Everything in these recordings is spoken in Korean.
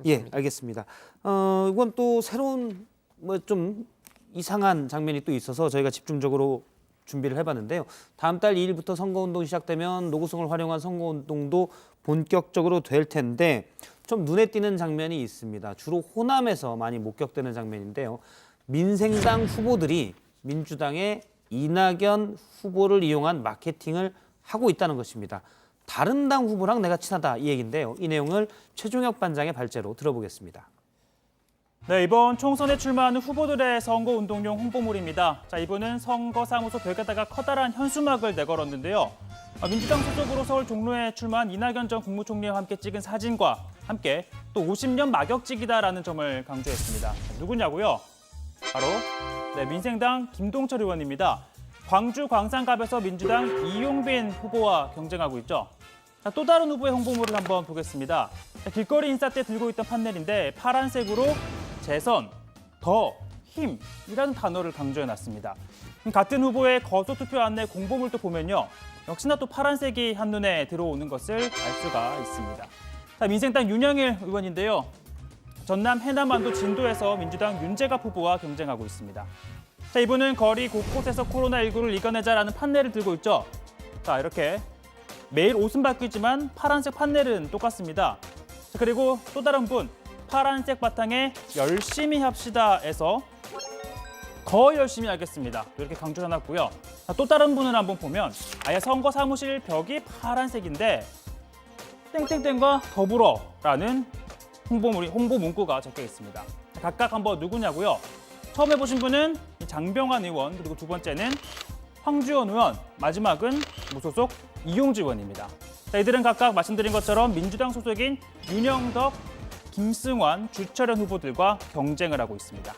예, 알겠습니다. 이건 또 새로운 뭐 좀 이상한 장면이 또 있어서 저희가 집중적으로 준비를 해봤는데요. 다음 달 2일부터 선거운동이 시작되면 노구성을 활용한 선거운동도 본격적으로 될 텐데 좀 눈에 띄는 장면이 있습니다. 주로 호남에서 많이 목격되는 장면인데요. 민생당 후보들이 민주당의 이낙연 후보를 이용한 마케팅을 하고 있다는 것입니다. 다른 당 후보랑 내가 친하다 이 얘기인데요. 이 내용을 최종혁 반장의 발제로 들어보겠습니다. 네, 이번 총선에 출마하는 후보들의 선거운동용 홍보물입니다. 자, 이분은 선거사무소 벽에다가 커다란 현수막을 내걸었는데요. 민주당 소속으로 서울 종로에 출마한 이낙연 전 국무총리와 함께 찍은 사진과 함께 또 50년 막역직이다라는 점을 강조했습니다. 누구냐고요? 바로 민생당 김동철 의원입니다. 광주 광산갑에서 민주당 이용빈 후보와 경쟁하고 있죠. 자, 또 다른 후보의 홍보물을 한번 보겠습니다. 길거리 인사 때 들고 있던 판넬인데 파란색으로 재선, 더, 힘이라는 단어를 강조해놨습니다. 같은 후보의 거소투표 안내 공보물도 보면요. 역시나 또 파란색이 한눈에 들어오는 것을 알 수가 있습니다. 자, 민생당 윤영일 의원인데요. 전남 해남안도 진도에서 민주당 윤재갑 후보와 경쟁하고 있습니다. 자, 이분은 거리 곳곳에서 코로나19를 이겨내자라는 판넬을 들고 있죠. 자, 이렇게 매일 옷은 바뀌지만 파란색 판넬은 똑같습니다. 자, 그리고 또 다른 분, 파란색 바탕에 열심히 합시다에서 더 열심히 하겠습니다. 이렇게 강조해놨고요. 자, 또 다른 분을 한번 보면 아예 선거 사무실 벽이 파란색인데 땡땡땡과 더불어라는 홍보 문구가 적혀 있습니다. 각각 한번 누구냐고요? 처음 해보신 분은 장병환 의원, 그리고 두 번째는 황주현 의원, 마지막은 무소속 이용주 의원입니다. 자, 이들은 각각 말씀드린 것처럼 민주당 소속인 윤영덕, 김승환, 주철현 후보들과 경쟁을 하고 있습니다.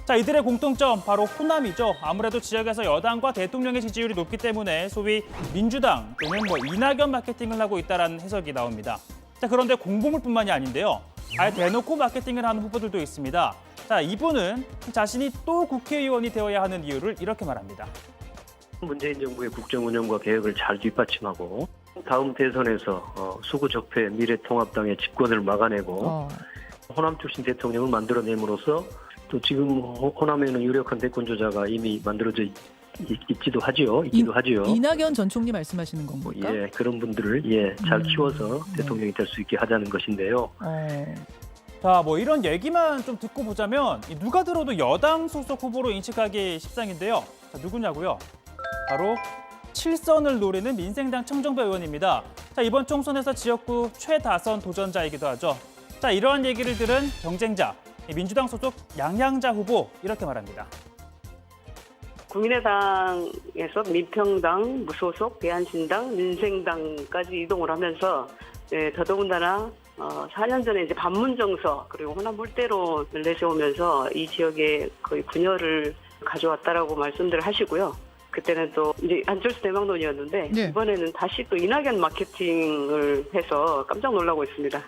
자, 이들의 공통점 바로 호남이죠. 아무래도 지역에서 여당과 대통령의 지지율이 높기 때문에 소위 민주당 또는 이낙연 마케팅을 하고 있다는 해석이 나옵니다. 자, 그런데 공보물뿐만이 아닌데요. 아예 대놓고 마케팅을 하는 후보들도 있습니다. 자, 이분은 자신이 또 국회의원이 되어야 하는 이유를 이렇게 말합니다. 문재인 정부의 국정 운영과 개혁을 잘 뒷받침하고 다음 대선에서 수구적폐 미래통합당의 집권을 막아내고 호남 출신 대통령을 만들어냄으로써 또 지금 호남에는 유력한 대권 주자가 이미 만들어져 있기도 하지요. 이낙연 전 총리 말씀하시는 겁니까? 예, 그런 분들을 잘 키워서 대통령이 될 수 있게 하자는 것인데요. 자, 이런 얘기만 좀 듣고 보자면 누가 들어도 여당 소속 후보로 인식하기 십상인데요. 자, 누구냐고요? 바로 7선을 노리는 민생당 청정배 의원입니다. 자, 이번 총선에서 지역구 최다선 도전자이기도 하죠. 자, 이러한 얘기를 들은 경쟁자, 민주당 소속 양양자 후보 이렇게 말합니다. 국민의당에서 민평당, 무소속, 대한신당, 민생당까지 이동을 하면서 더더군다나 4년 전에 이제 반문정서 그리고 호남 물대론을 내세우면서 이 지역에 거의 분열을 가져왔다라고 말씀들 하시고요. 그때는 또 이제 안철수 대망론이었는데 네. 이번에는 다시 또 이낙연 마케팅을 해서 깜짝 놀라고 있습니다.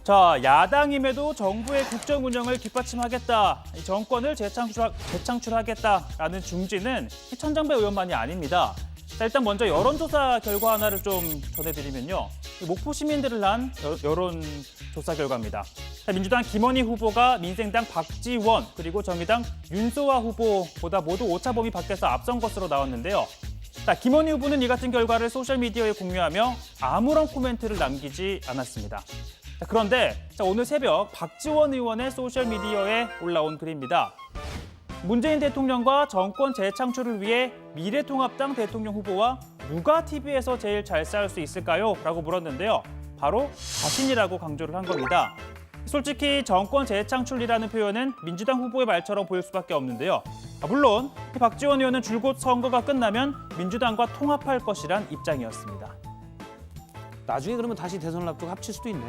자, 야당임에도 정부의 국정 운영을 뒷받침하겠다, 정권을 재창출하겠다라는 중지는 천정배 의원만이 아닙니다. 자, 일단 먼저 여론조사 결과 하나를 좀 전해드리면요. 목포 시민들을 한 여론조사 결과입니다. 자, 민주당 김원희 후보가 민생당 박지원 그리고 정의당 윤소아 후보보다 모두 오차 범위 밖에서 앞선 것으로 나왔는데요. 자, 김원희 후보는 이 같은 결과를 소셜미디어에 공유하며 아무런 코멘트를 남기지 않았습니다. 자, 그런데 오늘 새벽 박지원 의원의 소셜미디어에 올라온 글입니다. 문재인 대통령과 정권 재창출을 위해 미래통합당 대통령 후보와 누가 TV에서 제일 잘 싸울 수 있을까요? 라고 물었는데요. 바로 자신이라고 강조를 한 겁니다. 솔직히 정권 재창출이라는 표현은 민주당 후보의 말처럼 보일 수밖에 없는데요. 물론 박지원 의원은 줄곧 선거가 끝나면 민주당과 통합할 것이란 입장이었습니다. 나중에 그러면 다시 대선을 앞두고 합칠 수도 있네.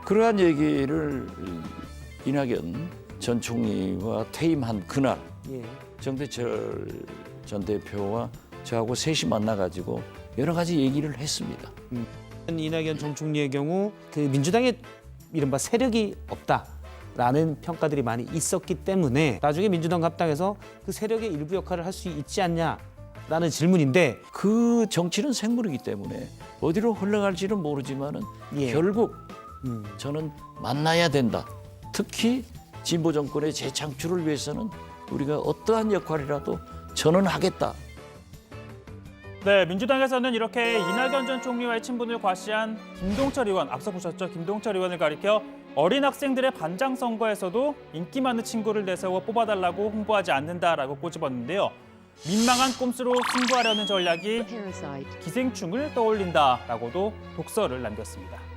그러한 얘기를 이낙연 전 총리와 퇴임한 그날 예. 정대철 전 대표와 저하고 셋이 만나가지고 여러 가지 얘기를 했습니다. 이낙연 전 총리의 경우 그 민주당에 이른바 세력이 없다라는 평가들이 많이 있었기 때문에 나중에 민주당 합당해서 그 세력의 일부 역할을 할 수 있지 않냐라는 질문인데 그 정치는 생물이기 때문에 어디로 흘러갈지는 모르지만은 예. 결국 저는 만나야 된다. 특히 진보 정권의 재창출을 위해서는 우리가 어떠한 역할이라도 저는 하겠다. 네, 민주당에서는 이렇게 이낙연 전 총리와의 친분을 과시한 김동철 의원, 앞서 보셨죠? 김동철 의원을 가리켜 어린 학생들의 반장 선거에서도 인기 많은 친구를 내세워 뽑아달라고 홍보하지 않는다라고 꼬집었는데요. 민망한 꼼수로 승부하려는 전략이 기생충을 떠올린다라고도 독설을 남겼습니다.